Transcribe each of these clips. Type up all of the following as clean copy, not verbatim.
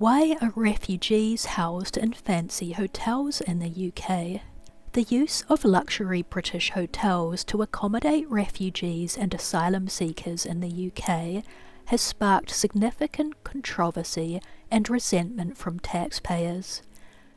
Why are refugees housed in fancy hotels in the UK? The use of luxury British hotels to accommodate refugees and asylum seekers in the UK has sparked significant controversy and resentment from taxpayers.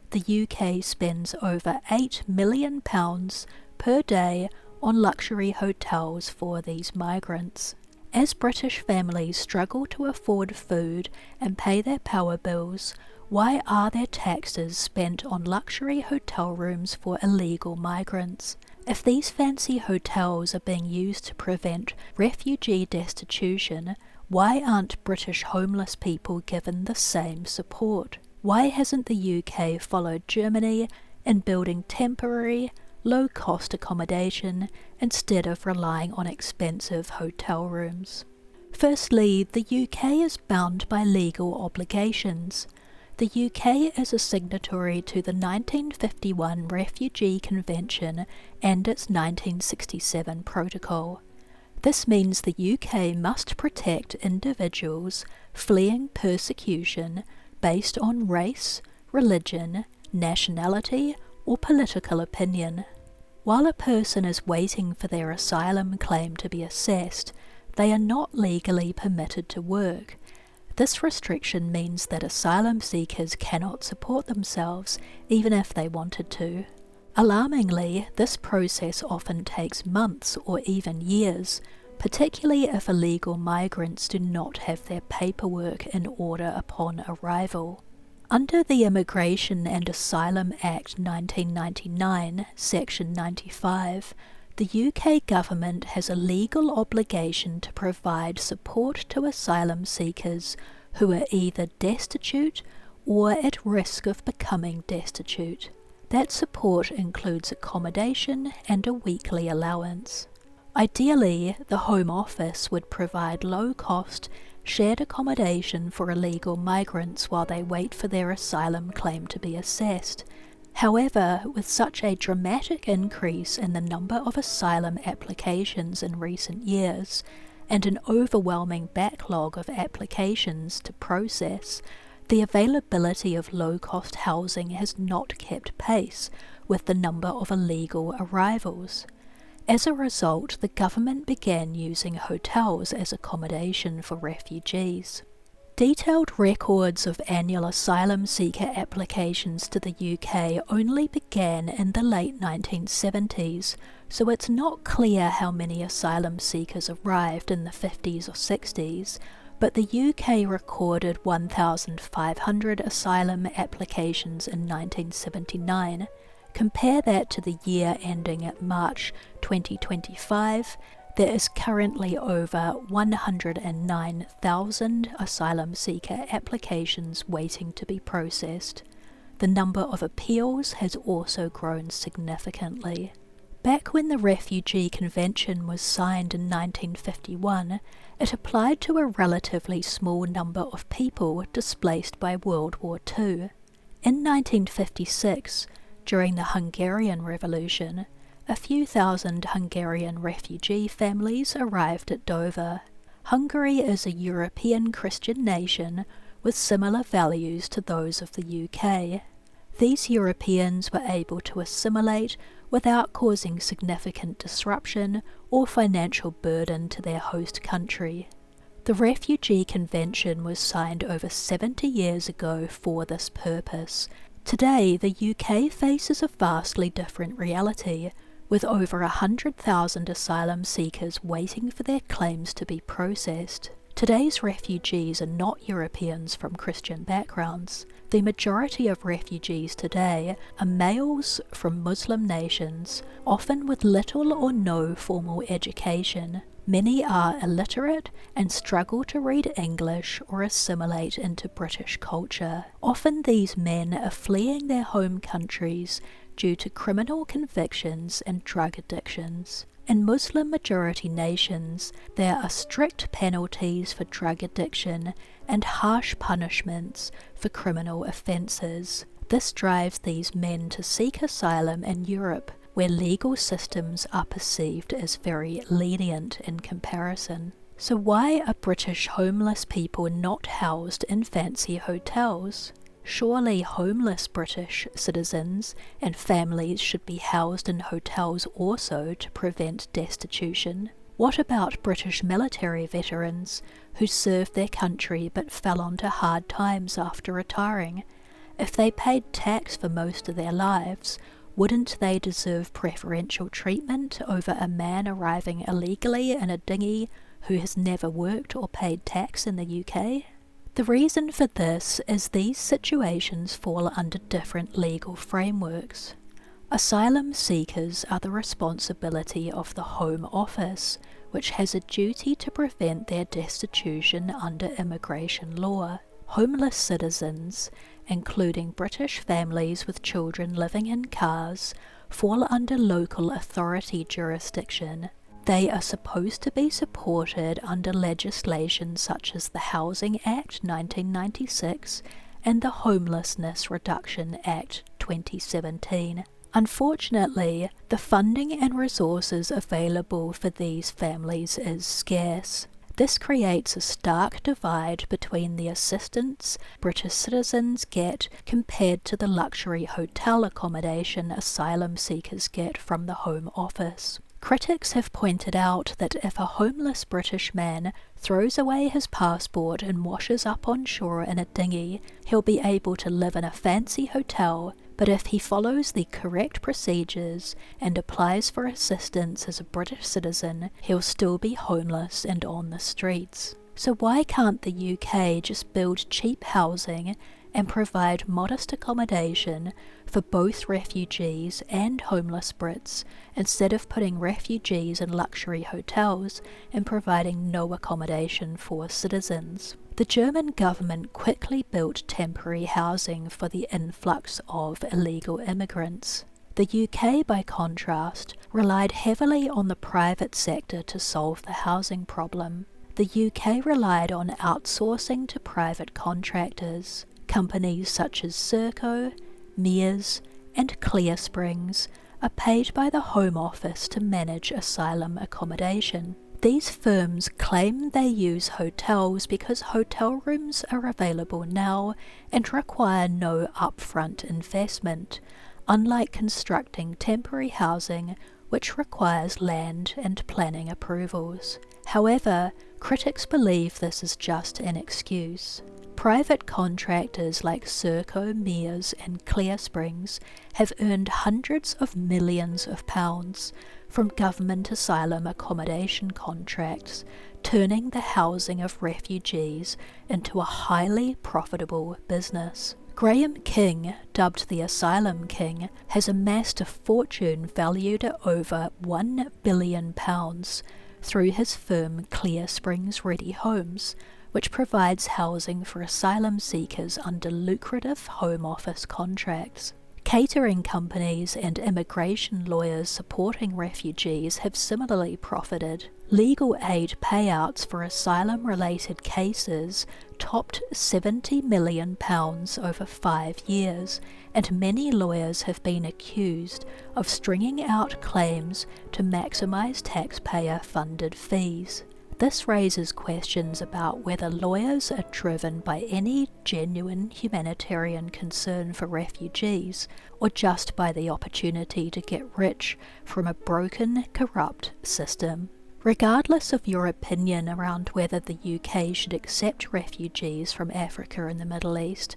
The UK spends over £8 million per day on luxury hotels for these migrants. As British families struggle to afford food and pay their power bills, why are their taxes spent on luxury hotel rooms for illegal migrants? If these fancy hotels are being used to prevent refugee destitution, why aren't British homeless people given the same support? Why hasn't the UK followed Germany in building temporary, low-cost accommodation instead of relying on expensive hotel rooms? Firstly, the UK is bound by legal obligations. The UK is a signatory to the 1951 Refugee Convention and its 1967 Protocol. This means the UK must protect individuals fleeing persecution based on race, religion, nationality, or political opinion. While a person is waiting for their asylum claim to be assessed, they are not legally permitted to work. This restriction means that asylum seekers cannot support themselves, even if they wanted to. Alarmingly, this process often takes months or even years, particularly if illegal migrants do not have their paperwork in order upon arrival. Under the Immigration and Asylum Act 1999, Section 95, the UK government has a legal obligation to provide support to asylum seekers who are either destitute or at risk of becoming destitute. That support includes accommodation and a weekly allowance. Ideally, the Home Office would provide low-cost, shared accommodation for illegal migrants while they wait for their asylum claim to be assessed. However, with such a dramatic increase in the number of asylum applications in recent years, and an overwhelming backlog of applications to process, the availability of low-cost housing has not kept pace with the number of illegal arrivals. As a result, the government began using hotels as accommodation for refugees. Detailed records of annual asylum seeker applications to the UK only began in the late 1970s, so it's not clear how many asylum seekers arrived in the 50s or 60s, but the UK recorded 1,500 asylum applications in 1979. Compare that to the year ending at March 2025, there is currently over 109,000 asylum seeker applications waiting to be processed. The number of appeals has also grown significantly. Back when the Refugee Convention was signed in 1951, it applied to a relatively small number of people displaced by World War II. In 1956, during the Hungarian Revolution, a few thousand Hungarian refugee families arrived at Dover. Hungary is a European Christian nation with similar values to those of the UK. These Europeans were able to assimilate without causing significant disruption or financial burden to their host country. The Refugee Convention was signed over 70 years ago for this purpose. Today, the UK faces a vastly different reality, with over 100,000 asylum seekers waiting for their claims to be processed. Today's refugees are not Europeans from Christian backgrounds. The majority of refugees today are males from Muslim nations, often with little or no formal education. Many are illiterate and struggle to read English or assimilate into British culture. Often these men are fleeing their home countries due to criminal convictions and drug addictions. In Muslim-majority nations, there are strict penalties for drug addiction and harsh punishments for criminal offences. This drives these men to seek asylum in Europe, where legal systems are perceived as very lenient in comparison. So why are British homeless people not housed in fancy hotels? Surely homeless British citizens and families should be housed in hotels also to prevent destitution. What about British military veterans who served their country but fell onto hard times after retiring? If they paid tax for most of their lives, wouldn't they deserve preferential treatment over a man arriving illegally in a dinghy who has never worked or paid tax in the UK? The reason for this is these situations fall under different legal frameworks. Asylum seekers are the responsibility of the Home Office, which has a duty to prevent their destitution under immigration law. Homeless citizens, including British families with children living in cars, fall under local authority jurisdiction. They are supposed to be supported under legislation such as the Housing Act 1996 and the Homelessness Reduction Act 2017. Unfortunately, the funding and resources available for these families is scarce. This creates a stark divide between the assistance British citizens get compared to the luxury hotel accommodation asylum seekers get from the Home Office. Critics have pointed out that if a homeless British man throws away his passport and washes up on shore in a dinghy, he'll be able to live in a fancy hotel, but if he follows the correct procedures and applies for assistance as a British citizen, he'll still be homeless and on the streets. So why can't the UK just build cheap housing and provide modest accommodation for both refugees and homeless Brits, instead of putting refugees in luxury hotels and providing no accommodation for citizens? The German government quickly built temporary housing for the influx of illegal immigrants. The UK, by contrast, relied heavily on the private sector to solve the housing problem. The UK relied on outsourcing to private contractors. Companies such as Serco, Mears, and Clear Springs are paid by the Home Office to manage asylum accommodation. These firms claim they use hotels because hotel rooms are available now and require no upfront investment, unlike constructing temporary housing, which requires land and planning approvals. However, critics believe this is just an excuse. Private contractors like Serco, Mears and Clear Springs have earned hundreds of millions of pounds from government asylum accommodation contracts, turning the housing of refugees into a highly profitable business. Graham King, dubbed the Asylum King, has amassed a fortune valued at over £1 billion through his firm Clear Springs Ready Homes, which provides housing for asylum seekers under lucrative Home Office contracts. Catering companies and immigration lawyers supporting refugees have similarly profited. Legal aid payouts for asylum-related cases topped £70 million over 5 years, and many lawyers have been accused of stringing out claims to maximise taxpayer-funded fees. This raises questions about whether lawyers are driven by any genuine humanitarian concern for refugees, or just by the opportunity to get rich from a broken, corrupt system. Regardless of your opinion around whether the UK should accept refugees from Africa and the Middle East,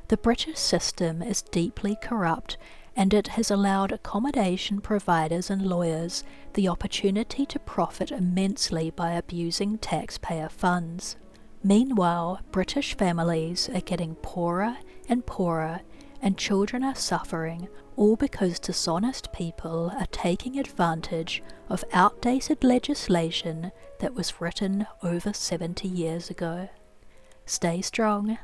the British system is deeply corrupt, and it has allowed accommodation providers and lawyers the opportunity to profit immensely by abusing taxpayer funds. Meanwhile, British families are getting poorer and poorer, and children are suffering, all because dishonest people are taking advantage of outdated legislation that was written over 70 years ago. Stay strong.